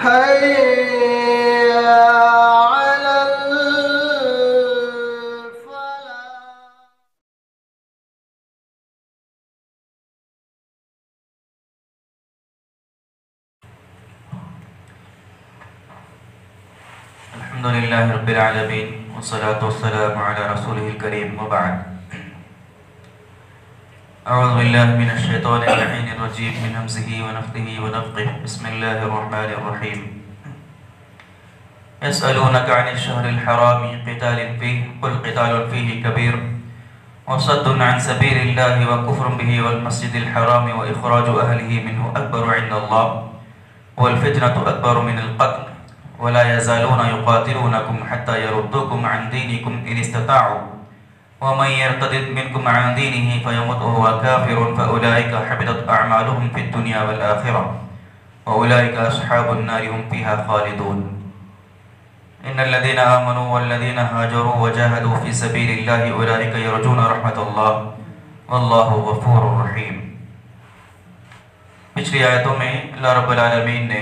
حي على الفلاح. الحمد لله رب العالمين والصلاة والسلام على رسوله الكريم وبعد. أعوذ بالله من الشيطان اللعين الرجيم من همزه ونفثه ونفخه. بسم الله الرحمن الرحيم. يسألونك عن الشهر الحرام قتال فيه قل قتال فيه كبير وصد عن سبيل الله وكفر به والمسجد الحرام وإخراج أهله منه أكبر عند الله والفتنة أكبر من القتل ولا يزالون يقاتلونكم حتى يردوكم عن دينكم إن استطاعوا ومن يرتد منكم عن دينه فيمت وهو كافر فأولئك حبطت أعمالهم في الدنيا والآخرة وأولئك أصحاب النار هم فيها خالدون. إن الذين آمنوا والذين هاجروا وجاهدوا في سبيل الله أولئك يرجون رحمة الله والله غفور رحيم. پچھلی آیتوں میں اللہ رب العالمین نے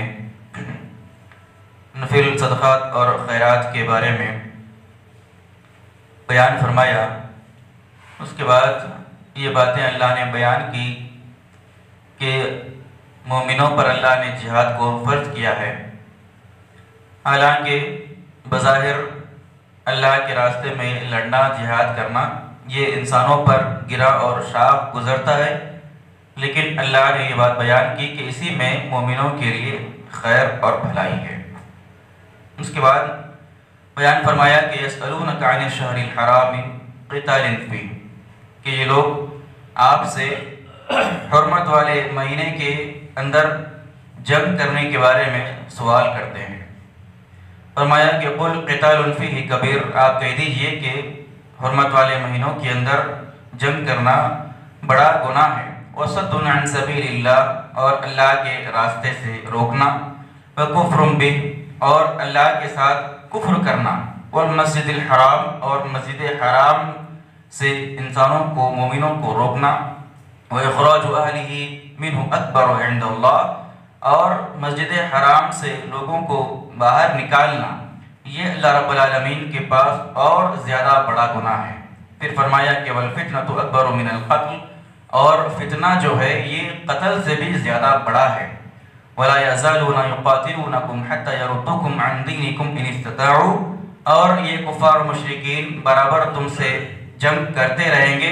نفل صدقات اور خیرات کے بارے میں بیان فرمایا. اس کے بعد یہ باتیں اللہ نے بیان کی کہ مومنوں پر اللہ نے جہاد کو فرض کیا ہے. حالانکہ بظاہر اللہ کے راستے میں لڑنا جہاد کرنا یہ انسانوں پر گرا اور شاخ گزرتا ہے، لیکن اللہ نے یہ بات بیان کی کہ اسی میں مومنوں کے لیے خیر اور بھلائی ہے. اس کے بعد بیان فرمایا کہ یسألونک عن الشہر الحرام قتال فیہ، کہ یہ لوگ آپ سے حرمت والے مہینے کے اندر جنگ کرنے کے بارے میں سوال کرتے ہیں. فرمایا کہ قل قتال فیہ کبیر، آپ کہہ دیجئے کہ حرمت والے مہینوں کے اندر جنگ کرنا بڑا گناہ ہے. وصد عن سبیل اللہ، اور اللہ کے راستے سے روکنا. وکفر بہ، اور اللہ کے ساتھ کفر کرنا. والمسجد الحرام، اور مسجد حرام سے انسانوں کو مومنوں کو روکنا. وإخراج أهله منه أكبر عند الله، اور مسجد حرام سے لوگوں کو باہر نکالنا یہ اللہ رب العالمین کے پاس اور زیادہ بڑا گناہ ہے. پھر فرمایا کہ والفتنة أكبر من القتل، اور فتنہ جو ہے یہ قتل سے بھی زیادہ بڑا ہے. ولا يزالون يقاتلونكم حتى يردوكم عن دينكم إن استطاعوا، اور یہ کفار و مشرکین برابر تم سے جنگ کرتے رہیں گے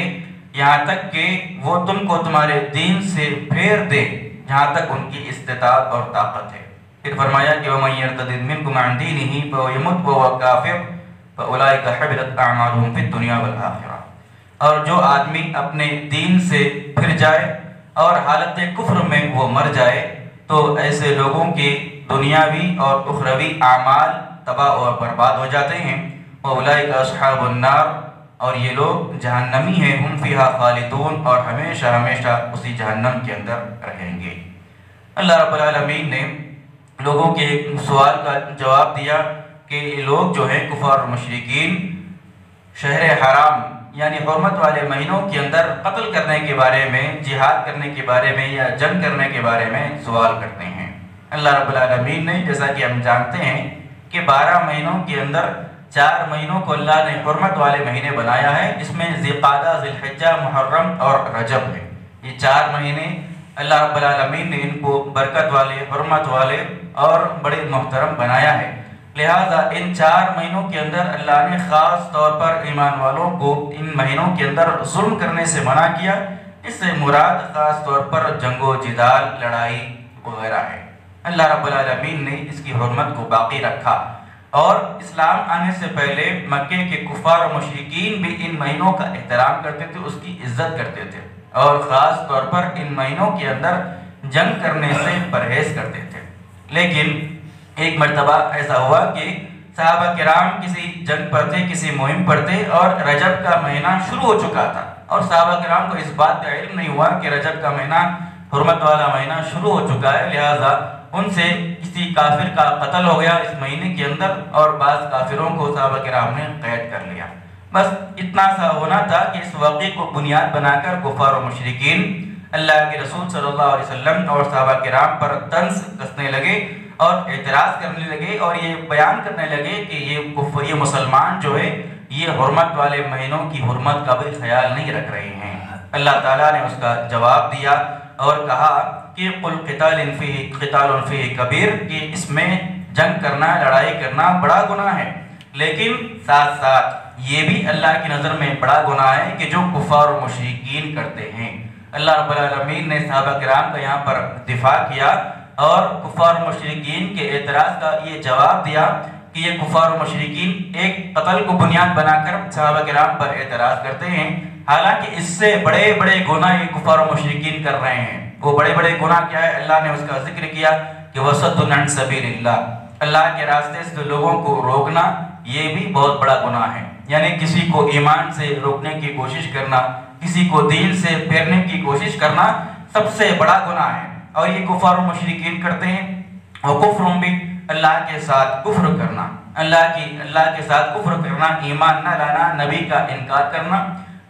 یہاں تک کہ وہ تم کو تمہارے دین سے پھیر دے جہاں تک ان کی استطاعت اور طاقت ہے. پھر فرمایا کہ ومن يرتد منكم عن دينه فيمت وهو كافر فأولئك حبطت أعمالهم في الدنيا والآخرة، اور جو آدمی اپنے دین سے پھر جائے اور حالت کفر میں وہ مر جائے تو ایسے لوگوں کے دنیاوی اور اخروی اعمال تباہ اور برباد ہو جاتے ہیں. وَأُولَئِكَ أَصْحَابُ النَّارِ، اور یہ لوگ جہنمی ہیں. ہم فیہا خالدون، اور ہمیشہ ہمیشہ اسی جہنم کے اندر رہیں گے. اللہ رب العالمین نے لوگوں کے ایک سوال کا جواب دیا کہ یہ لوگ جو ہیں کفار و مشرکین شہر حرام یعنی حرمت والے مہینوں کے اندر قتل کرنے کے بارے میں، جہاد کرنے کے بارے میں یا جنگ کرنے کے بارے میں سوال کرتے ہیں. اللہ رب العالمین نے جیسا کہ ہم جانتے ہیں کہ 12 مہینوں کے اندر 4 مہینوں کو اللہ نے حرمت والے مہینے بنایا ہے، جس میں ذی القعدہ، ذی الحجہ، محرم اور رجب ہے. یہ 4 مہینے اللہ رب العالمین نے ان کو برکت والے، حرمت والے اور بڑے محترم بنایا ہے. لہذا ان 4 مہینوں کے اندر اللہ نے خاص طور پر ایمان والوں کو ان مہینوں کے اندر ظلم کرنے سے منع کیا. اس سے مراد خاص طور پر جنگ و جدال، لڑائی وغیرہ ہے. اللہ رب العالمین نے اس کی حرمت کو باقی رکھا، اور اسلام آنے سے پہلے مکے کے کفار و مشرکین بھی ان مہینوں کا احترام کرتے تھے، اس کی عزت کرتے تھے، اور خاص طور پر ان مہینوں کے اندر جنگ کرنے سے پرہیز کرتے تھے. لیکن ایک مرتبہ ایسا ہوا کہ صحابہ کرام کسی جنگ پر تھے، کسی مہم پر تھے، اور رجب کا مہینہ شروع ہو چکا تھا، اور صحابہ کرام کو اس بات کا علم نہیں ہوا کہ رجب کا مہینہ، حرمت والا مہینہ شروع ہو چکا ہے. لہذا ان سے کسی کافر کا قتل ہو گیا اس مہینے کے اندر، اور بعض کافروں کو صحابہ کرام نے قید کر لیا. بس اتنا سا ہونا تھا کہ اس واقعے کو بنیاد بنا کر کفار و مشرکین اللہ کے رسول صلی اللہ علیہ وسلم اور صحابہ کرام پر طنز کسنے لگے اور اعتراض کرنے لگے اور یہ بیان کرنے لگے کہ یہ مسلمان جو ہے یہ حرمت والے مہینوں کی حرمت کا بھی خیال نہیں رکھ رہے ہیں۔ اللہ تعالیٰ نے اس کا جواب دیا اور کہا کہ قل قتال فیہ کبیر، کہ اس میں جنگ کرنا، لڑائی کرنا بڑا گناہ ہے، لیکن ساتھ ساتھ یہ بھی اللہ کی نظر میں بڑا گناہ ہے کہ جو کفار و مشرکین کرتے ہیں۔ اللہ رب العالمین نے صحابہ کرام کا یہاں پر دفاع کیا اور کفار و مشرکین کے اعتراض کا یہ جواب دیا کہ یہ کفار و مشرکین ایک قتل کو بنیاد بنا کر صحابہ کرام پر اعتراض کرتے ہیں، حالانکہ اس سے بڑے بڑے گناہ یہ کفار و مشرکین کر رہے ہیں۔ وہ بڑے بڑے گناہ کیا ہے؟ اللہ نے اس کا ذکر کیا کہ وَصَدٌّ عَنْ سَبِيلِ اللَّهِ، اللہ کے راستے سے لوگوں کو روکنا یہ بھی بہت بڑا گناہ ہے، یعنی کسی کو ایمان سے روکنے کی کوشش کرنا، کسی کو دین سے پھیرنے کی کوشش کرنا سب سے بڑا گناہ ہے، اور یہ کفار و مشرکین کرتے ہیں۔ وَكُفْرٌ بھی اللہ کے ساتھ کفر کرنا، اللہ کے ساتھ کفر کرنا، ایمان نہ لانا، نبی کا انکار کرنا،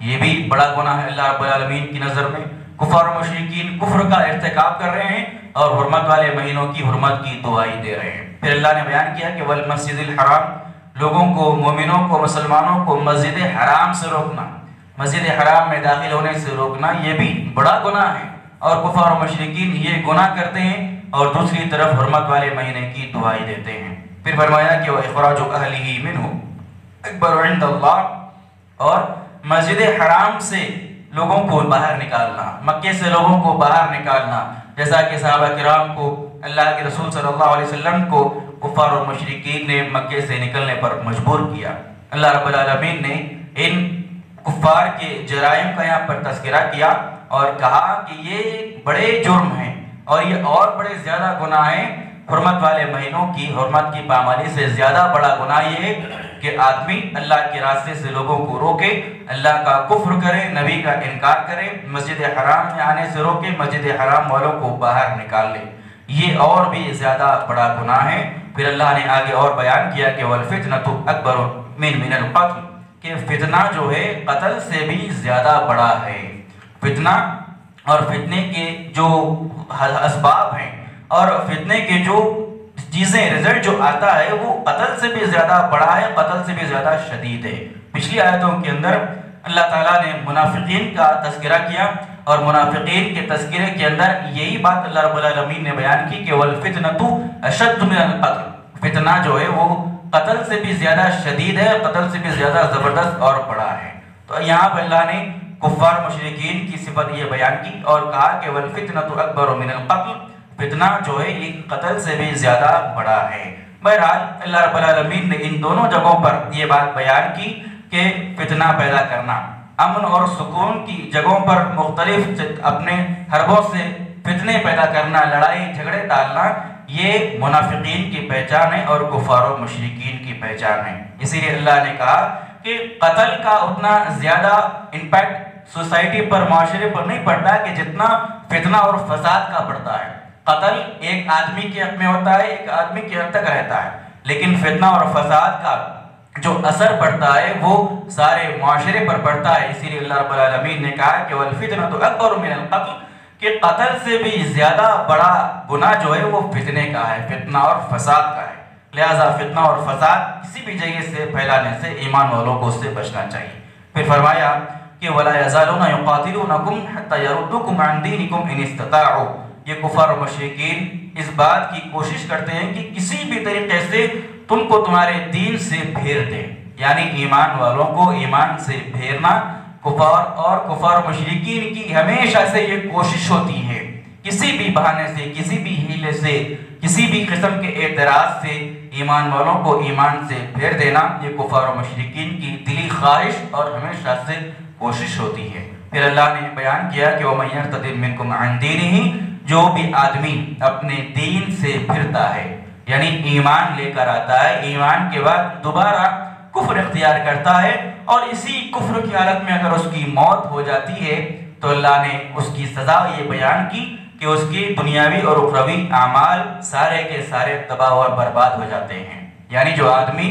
یہ بھی بڑا گناہ ہے اللہ رب العالمین کی نظر میں۔ کفار و مشرکین کفر کا ارتکاب کر رہے ہیں اور حرمت والے مہینوں کی حرمت کی دعائی دے رہے ہیں۔ پھر اللہ نے بیان کیا کہ والمسجد الحرام، لوگوں کو، مومنوں کو، مسلمانوں کو مسجد حرام سے روکنا، مسجد حرام میں داخل ہونے سے روکنا یہ بھی بڑا گناہ ہے، اور کفار و مشرکین یہ گناہ کرتے ہیں اور دوسری طرف حرمت والے مہینے کی دعائی دیتے ہیں۔ پھر فرمایا کہ وَإِخْرَاجُ أَهْلِهِ مِنْهُ أَكْبَرُ عِنْدَ اللَّهِ، اور مسجد حرام سے لوگوں کو باہر نکالنا، مکے سے لوگوں کو باہر نکالنا، جیسا کہ صحابہ کرام کو، اللہ کے رسول صلی اللہ علیہ وسلم کو کفار و مشرکین نے مکے سے نکلنے پر مجبور کیا۔ اللہ رب العالمین نے ان کفار کے جرائم کا یہاں پر تذکرہ کیا اور کہا کہ یہ بڑے جرم ہیں اور یہ اور بڑے زیادہ گناہ ہیں۔ حرمت والے مہینوں کی حرمت کی پامالی سے زیادہ بڑا گناہ یہ ہے کہ آدمی اللہ کے راستے سے لوگوں کو روکے، اللہ کا کفر کرے، نبی کا انکار کرے، مسجد حرام میں آنے سے روکے، مسجد حرام والوں کو باہر نکال لے، یہ اور بھی زیادہ بڑا گناہ ہے۔ پھر اللہ نے آگے اور بیان کیا کہ وَالْفِتْنَةُ أَكْبَرُ مِنَ الْقَتْلِ، کہ فتنہ جو ہے قتل سے بھی زیادہ بڑا ہے۔ فتنہ اور فتنے کے جو اسباب ہیں اور فتنے کے جو چیزیں، رزلٹ جو آتا ہے وہ قتل سے بھی زیادہ بڑا ہے، قتل سے بھی زیادہ شدید ہے۔ پچھلی آیتوں کے اندر اللہ تعالیٰ نے منافقین کا تذکرہ کیا اور منافقین کے تذکرے کے اندر یہی بات اللہ رب العالمین نے بیان کی کہ وَالْفِتْنَةُ أَشَدُّ مِنَ الْقَتْلِ، فتنہ جو ہے وہ قتل سے بھی زیادہ شدید ہے، قتل سے بھی زیادہ زبردست اور بڑا ہے۔ تو یہاں پر اللہ نے کفار مشرکین کی صفت یہ بیان کی اور کہا کہ وَالْفِتْنَةُ أَكْبَرُ مِنَ الْقَتْلِ، فتنہ جو ہے یہ قتل سے بھی زیادہ بڑا ہے۔ بہرحال اللہ رب العالمین نے ان دونوں جگہوں پر یہ بات بیان کی کہ فتنہ پیدا کرنا، امن اور سکون کی جگہوں پر مختلف اپنے حربوں سے فتنے پیدا کرنا، لڑائی جھگڑے ڈالنا، یہ منافقین کی پہچان ہے اور کفار و مشرکین کی پہچان ہے۔ اسی لیے اللہ نے کہا کہ قتل کا اتنا زیادہ امپیکٹ سوسائٹی پر، معاشرے پر نہیں پڑتا کہ جتنا فتنہ اور فساد کا پڑتا ہے۔ قتل ایک آدمی کے حق میں ہوتا ہے، ایک آدمی کے حد تک رہتا ہے، لیکن فتنہ اور فساد کا جو اثر پڑتا ہے وہ سارے معاشرے پر پڑتا ہے۔ اسی لیے اللہ رب العالمین نے کہا کہ وَالْفِتْنَةُ أَكْبَرُ مِنَ الْقَتْلِ، کہ قتل سے بھی زیادہ بڑا گناہ جو ہے وہ فتنے کا ہے، فتنہ اور فساد کا ہے۔ لہذا فتنہ اور فساد کسی بھی جگہ سے پھیلانے سے ایمان والوں کو اس سے بچنا چاہیے۔ پھر فرمایا کہ وَلَا يَزَالُونَ يُقَاتِلُونَكُمْ حَتَّى يَرُدُّوكُمْ عَنْ دِينِكُمْ إِنِ اسْتَطَاعُوا، یہ کفار و مشرکین اس بات کی کوشش کرتے ہیں کہ کسی بھی طریقے سے تم کو تمہارے دین سے پھیر دیں، یعنی ایمان والوں کو ایمان سے پھیرنا کفار اور کفار و مشرکین کی ہمیشہ سے یہ کوشش ہوتی ہے، کسی بھی بہانے سے، کسی بھی ہیلے سے، کسی بھی قسم کے اعتراض سے ایمان والوں کو ایمان سے پھیر دینا، یہ کفار و مشرکین کی دلی خواہش اور ہمیشہ سے کوشش ہوتی ہے۔ پھر اللہ نے بیان کیا کہ وَمَن يَرْتَدِدْ مِنْكُمْ عَنْ دِينِهِ، جو بھی آدمی اپنے دین سے پھرتا ہے، یعنی ایمان لے کر آتا ہے، ایمان کے بعد دوبارہ کفر اختیار کرتا ہے اور اسی کفر کی حالت میں اگر اس کی موت ہو جاتی ہے تو اللہ نے اس کی سزا یہ بیان کی کہ اس کی دنیاوی اور اخروی اعمال سارے کے سارے تباہ اور برباد ہو جاتے ہیں۔ یعنی جو آدمی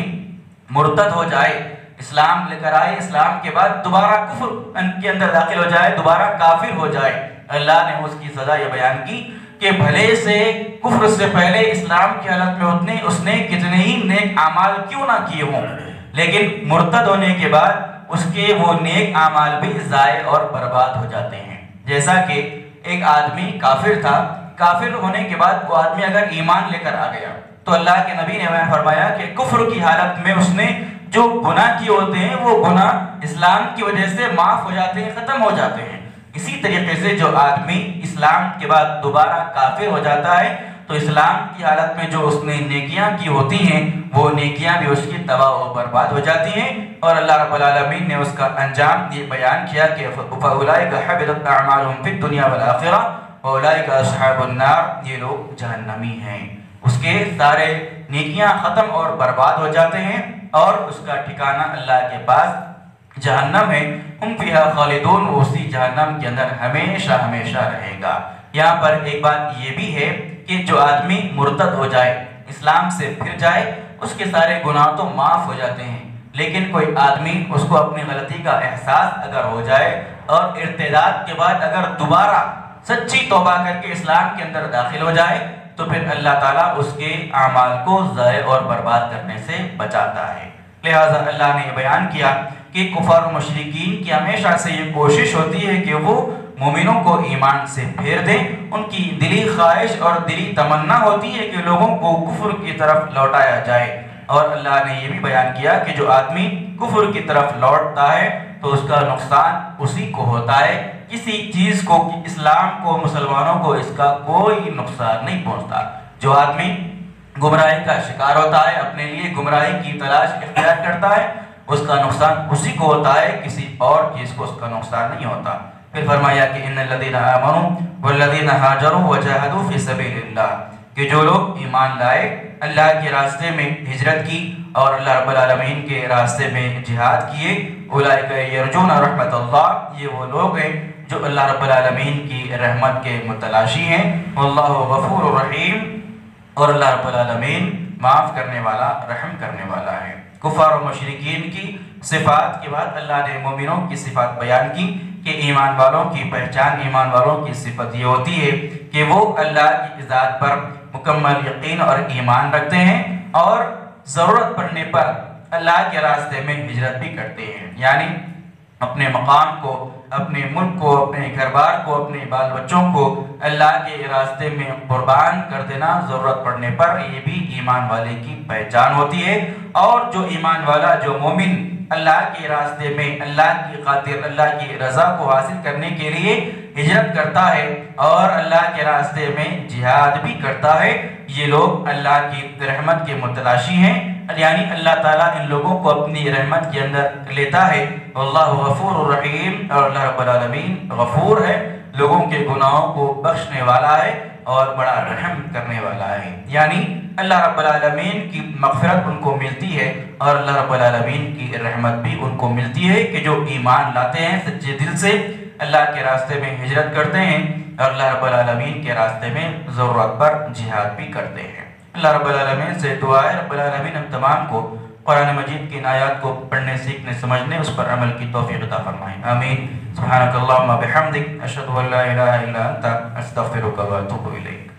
مرتد ہو جائے، اسلام لے کر آئے، اسلام کے بعد دوبارہ کفر کے اندر داخل ہو جائے، دوبارہ کافر ہو جائے، اللہ نے اس کی سزا یہ بیان کی کہ بھلے سے کفر سے پہلے اسلام کی حالت میں اس نے کتنے ہی نیک اعمال کیوں نہ کیے ہوں، لیکن مرتد ہونے کے بعد اس کے وہ نیک اعمال بھی ضائع اور برباد ہو جاتے ہیں۔ جیسا کہ ایک آدمی کافر تھا، کافر ہونے کے بعد وہ آدمی اگر ایمان لے کر آ گیا تو اللہ کے نبی نے فرمایا کہ کفر کی حالت میں اس نے جو گناہ کیے ہوتے ہیں وہ گناہ اسلام کی وجہ سے معاف ہو جاتے ہیں، ختم ہو جاتے ہیں۔ اسی طریقے سے جو آدمی اسلام کے بعد دوبارہ کافر ہو جاتا ہے تو اسلام کی حالت میں جو اس نے نیکیاں کی ہوتی ہیں وہ نیکیاں بھی اس کی تباہ و برباد ہو جاتی ہیں، اور اللہ رب العالمین نے اس کا انجام یہ بیان کیا کہ فَأُولَئِكَ حَبِطَتْ أَعْمَالُهُمْ فِي الدُّنْيَا وَالْآخِرَةِ وَأُولَئِكَ أَصْحَابُ النَّارِ، یہ لوگ جہنمی ہیں۔ اس کے سارے نیکیاں ختم اور برباد ہو جاتے ہیں اور اس کا ٹھکانہ اللہ کے پاس جہنم ہے، ہم فیہا خالدون، وہ اسی جہنم کے اندر ہمیشہ ہمیشہ رہے گا۔ یہاں پر ایک بات یہ بھی ہے کہ جو آدمی مرتد ہو جائے، اسلام سے پھر جائے، اس کے سارے گناہ تو معاف ہو جاتے ہیں، لیکن کوئی آدمی اس کو اپنی غلطی کا احساس اگر ہو جائے اور ارتداد کے بعد اگر دوبارہ سچی توبہ کر کے اسلام کے اندر داخل ہو جائے تو پھر اللہ تعالیٰ اس کے اعمال کو ضائع اور برباد کرنے سے بچاتا ہے۔ لہٰذا اللہ نے یہ بیان کیا کہ کفار و مشرکین کی ہمیشہ سے یہ کوشش ہوتی ہے کہ وہ مومنوں کو ایمان سے پھیر دیں، ان کی دلی خواہش اور دلی تمنا ہوتی ہے کہ لوگوں کو کفر کی طرف لوٹایا جائے، اور اللہ نے یہ بھی بیان کیا کہ جو آدمی کفر کی طرف لوٹتا ہے تو اس کا نقصان اسی کو ہوتا ہے، کسی چیز کو، اسلام کو، مسلمانوں کو اس کا کوئی نقصان نہیں پہنچتا۔ جو آدمی گمراہی کا شکار ہوتا ہے، اپنے لیے گمراہی کی تلاش اختیار کرتا ہے، اس کا نقصان اسی کو ہوتا ہے، کسی اور چیز کو اس کا نقصان نہیں ہوتا۔ پھر فرمایا کہ ان الذین آمنوا والذین ہاجروا وجاہدوا فی سبیل اللہ، کہ جو لوگ ایمان لائے، اللہ کے راستے میں ہجرت کی اور اللہ رب العالمین کے راستے میں جہاد کیے، اولئک یرجون رحمت اللہ، یہ وہ لوگ ہیں جو اللہ رب العالمین کی رحمت کے متلاشی ہیں۔ واللہ غفور الرحیم، اور اللہ رب العالمین معاف کرنے والا، رحم کرنے والا ہے۔ کفار و مشرکین کی صفات کے بعد اللہ نے مومنوں کی صفات بیان کی کہ ایمان والوں کی پہچان، ایمان والوں کی صفت یہ ہوتی ہے کہ وہ اللہ کی ذات پر مکمل یقین اور ایمان رکھتے ہیں اور ضرورت پڑنے پر اللہ کے راستے میں ہجرت بھی کرتے ہیں، یعنی اپنے مقام کو، اپنے ملک کو، اپنے گھر بار کو، اپنے بال بچوں کو اللہ کے راستے میں قربان کر دینا ضرورت پڑنے پر، یہ بھی ایمان والے کی پہچان ہوتی ہے۔ اور جو ایمان والا، جو مومن اللہ کے راستے میں اللہ کی خاطر، اللہ کی رضا کو حاصل کرنے کے لیے ہجرت کرتا ہے اور اللہ کے راستے میں جہاد بھی کرتا ہے، یہ لوگ اللہ کی رحمت کے متلاشی ہیں، یعنی اللہ تعالیٰ ان لوگوں کو اپنی رحمت کے اندر لیتا ہے۔ اللہ غفور الرحیم، اور اللہ رب العالمین غفور ہے، لوگوں کے گناہوں کو بخشنے والا ہے اور بڑا رحم کرنے والا ہے، یعنی اللہ رب العالمین کی مغفرت ان کو ملتی ہے اور اللہ رب العالمین کی رحمت بھی ان کو ملتی ہے کہ جو ایمان لاتے ہیں، سچے دل سے اللہ کے راستے میں ہجرت کرتے ہیں اور اللہ رب العالمین کے راستے میں ضرورت پر جہاد بھی کرتے ہیں۔ اللہ رب العالمین سے دعا ہے رب العالمین ہم تمام کو قرآن مجید کی ان آیات کو پڑھنے، سیکھنے، سمجھنے، اس پر عمل کی توفیق عطا فرمائیں، آمین۔ سبحانک اللہم بحمدک، اشہد ان لا الہ الا انت، استغفرک و اتوب الیک۔